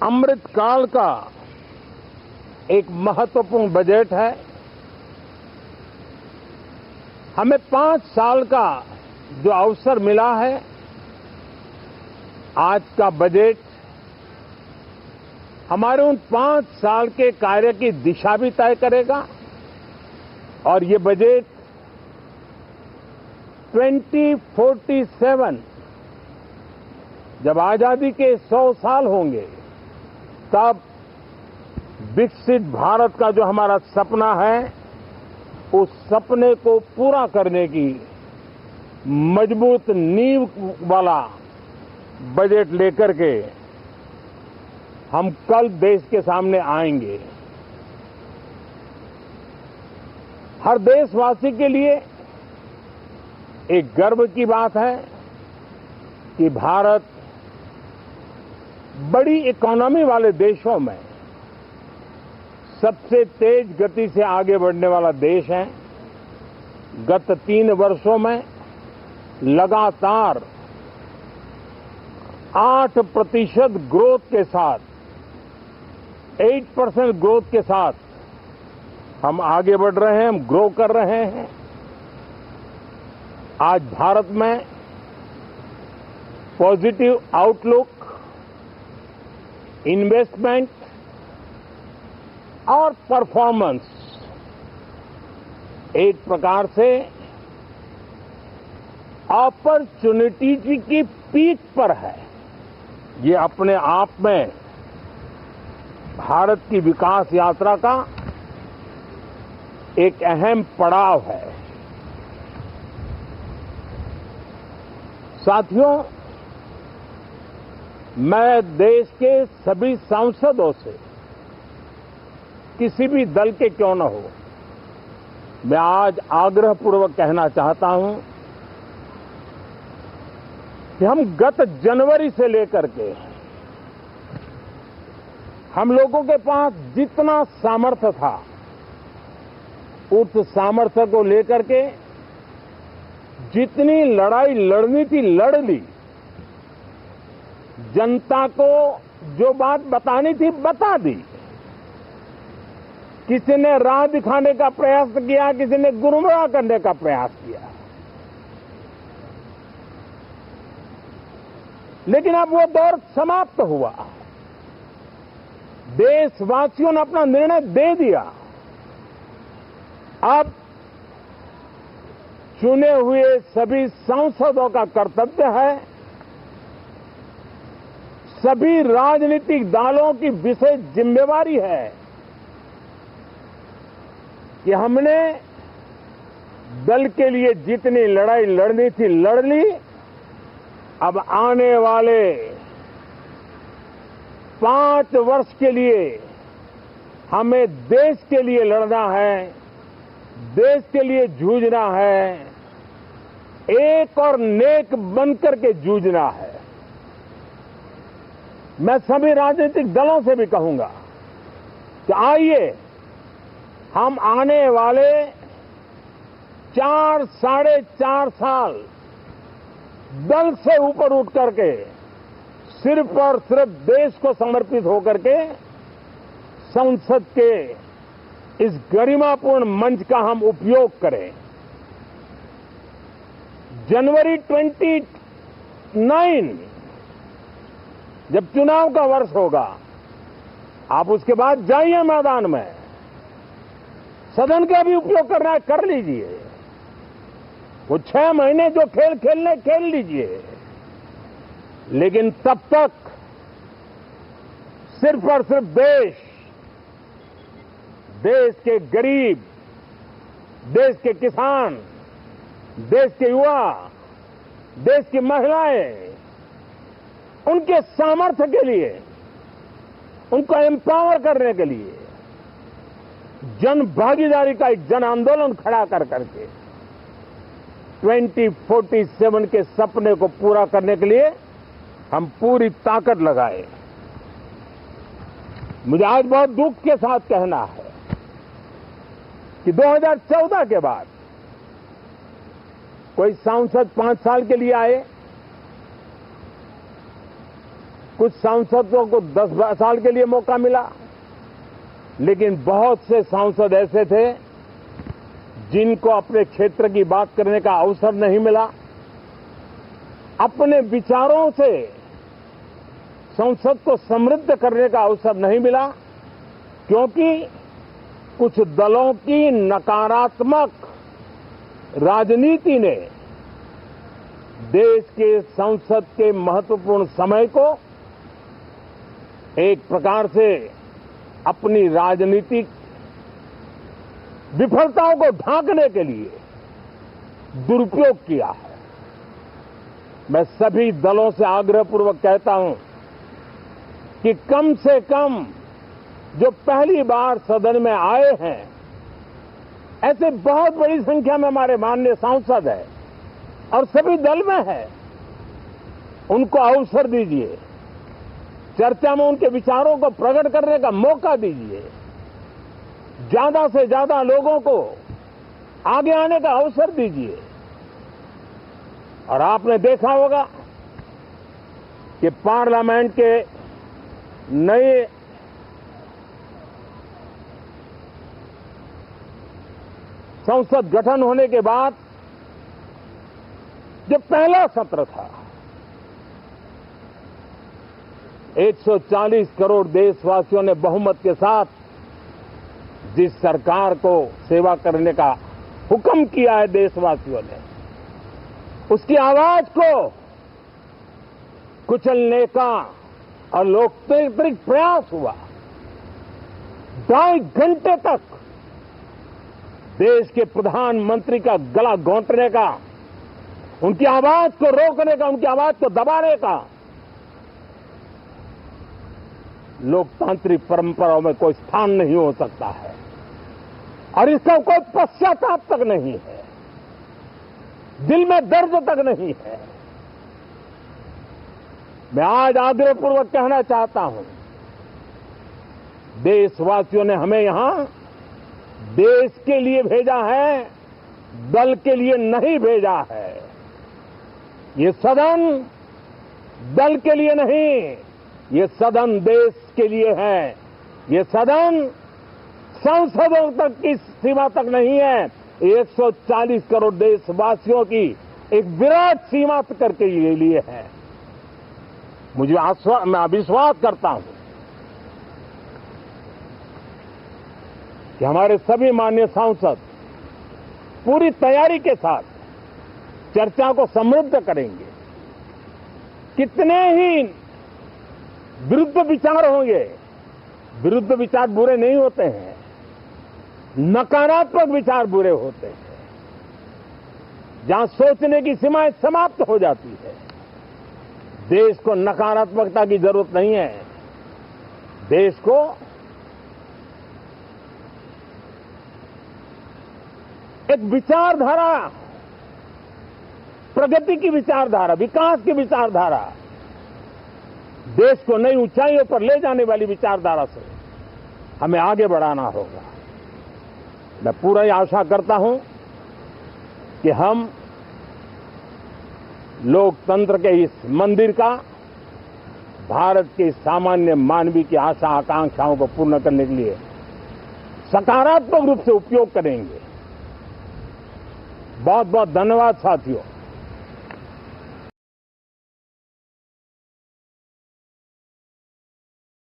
अमृतकाल का एक महत्वपूर्ण बजट है। हमें 5 साल का जो अवसर मिला है, आज का बजट हमारे उन 5 साल के कार्य की दिशा भी तय करेगा और ये बजट 2047 जब आजादी के 100 साल होंगे तब विकसित भारत का जो हमारा सपना है, उस सपने को पूरा करने की मजबूत नींव वाला बजट लेकर के हम कल देश के सामने आएंगे। हर देशवासी के लिए एक गर्व की बात है कि भारत बड़ी इकोनॉमी वाले देशों में सबसे तेज गति से आगे बढ़ने वाला देश है। गत 3 वर्षों में लगातार 8% ग्रोथ के साथ 8% ग्रोथ के साथ हम आगे बढ़ रहे हैं, हम ग्रो कर रहे हैं। आज भारत में पॉजिटिव आउटलुक, इन्वेस्टमेंट और परफॉर्मेंस एक प्रकार से अपॉर्चुनिटीज की पीक पर है। ये अपने आप में भारत की विकास यात्रा का एक अहम पड़ाव है। साथियों, मैं देश के सभी सांसदों से, किसी भी दल के क्यों न हो, मैं आज आग्रहपूर्वक कहना चाहता हूं कि हम गत जनवरी से लेकर के हम लोगों के पास जितना सामर्थ्य था, उस सामर्थ्य को लेकर के जितनी लड़ाई लड़नी थी लड़ ली। जनता को जो बात बतानी थी बता दी। किसी ने राह दिखाने का प्रयास किया, किसी ने गुमराह करने का प्रयास किया, लेकिन अब वो दौर समाप्त हुआ। देशवासियों ने अपना निर्णय दे दिया। अब चुने हुए सभी सांसदों का कर्तव्य है, सभी राजनीतिक दलों की विशेष जिम्मेवारी है कि हमने दल के लिए जितनी लड़ाई लड़नी थी लड़ ली। अब आने वाले 5 वर्ष के लिए हमें देश के लिए लड़ना है, देश के लिए जूझना है, एक और नेक बनकर के जूझना है। मैं सभी राजनीतिक दलों से भी कहूंगा कि आइए हम आने वाले 4 साढ़े 4 साल दल से ऊपर उठ करके सिर्फ और सिर्फ देश को समर्पित होकर के संसद के इस गरिमापूर्ण मंच का हम उपयोग करें। जनवरी 29 जब चुनाव का वर्ष होगा, आप उसके बाद जाइए मैदान में, सदन का भी उपयोग करना है कर लीजिए। वो 6 महीने जो खेल खेलने खेल लीजिए, लेकिन तब तक सिर्फ और सिर्फ देश के गरीब, देश के किसान, देश के युवा, देश की महिलाएं, उनके सामर्थ्य के लिए, उनको एम्पावर करने के लिए जन भागीदारी का एक जन आंदोलन खड़ा कर करके 2047 के सपने को पूरा करने के लिए हम पूरी ताकत लगाए। मुझे आज बहुत दुख के साथ कहना है कि 2014 के बाद कोई सांसद 5 साल के लिए आए, कुछ सांसदों को 10 साल के लिए मौका मिला, लेकिन बहुत से सांसद ऐसे थे जिनको अपने क्षेत्र की बात करने का अवसर नहीं मिला। अपने विचारों से संसद को समृद्ध करने का अवसर नहीं मिला, क्योंकि कुछ दलों की नकारात्मक राजनीति ने देश के संसद के महत्वपूर्ण समय को एक प्रकार से अपनी राजनीतिक विफलताओं को ढांकने के लिए दुरुपयोग किया है। मैं सभी दलों से आग्रहपूर्वक कहता हूं कि कम से कम जो पहली बार सदन में आए हैं, ऐसे बहुत बड़ी संख्या में हमारे माननीय सांसद हैं और सभी दल में है, उनको अवसर दीजिए, चर्चा में उनके विचारों को प्रकट करने का मौका दीजिए, ज्यादा से ज्यादा लोगों को आगे आने का अवसर दीजिए। और आपने देखा होगा कि पार्लियामेंट के नए संसद गठन होने के बाद जब पहला सत्र था, 140 करोड़ देशवासियों ने बहुमत के साथ जिस सरकार को सेवा करने का हुक्म किया है देशवासियों ने, उसकी आवाज को कुचलने का और लोकतांत्रिक प्रयास हुआ। 2.5 घंटे तक देश के प्रधानमंत्री का गला घोंटने का, उनकी आवाज को रोकने का, उनकी आवाज को दबाने का लोकतांत्रिक परंपराओं में कोई स्थान नहीं हो सकता है और इसका कोई पश्चाताप तक नहीं है, दिल में दर्द तक नहीं है। मैं आज आग्रहपूर्वक कहना चाहता हूं, देशवासियों ने हमें यहां देश के लिए भेजा है, दल के लिए नहीं भेजा है। ये सदन दल के लिए नहीं, ये सदन देश के लिए है। ये सदन सांसदों तक की सीमा तक नहीं है, 140 करोड़ देशवासियों की एक विराट सीमा करके ये लिए है। मैं विश्वास करता हूं कि हमारे सभी माननीय सांसद पूरी तैयारी के साथ चर्चा को समृद्ध करेंगे। कितने ही विरुद्ध विचार होंगे, विरुद्ध विचार बुरे नहीं होते हैं, नकारात्मक विचार बुरे होते हैं। जहां सोचने की सीमाएं समाप्त हो जाती है, देश को नकारात्मकता की जरूरत नहीं है। देश को एक विचारधारा, प्रगति की विचारधारा, विकास की विचारधारा, देश को नई ऊंचाइयों पर ले जाने वाली विचारधारा से हमें आगे बढ़ाना होगा। मैं पूरा ही आशा करता हूं कि हम लोकतंत्र के इस मंदिर का भारत के सामान्य मानवीय की आशा आकांक्षाओं को पूर्ण करने के लिए सकारात्मक रूप से उपयोग करेंगे। बहुत बहुत धन्यवाद साथियों।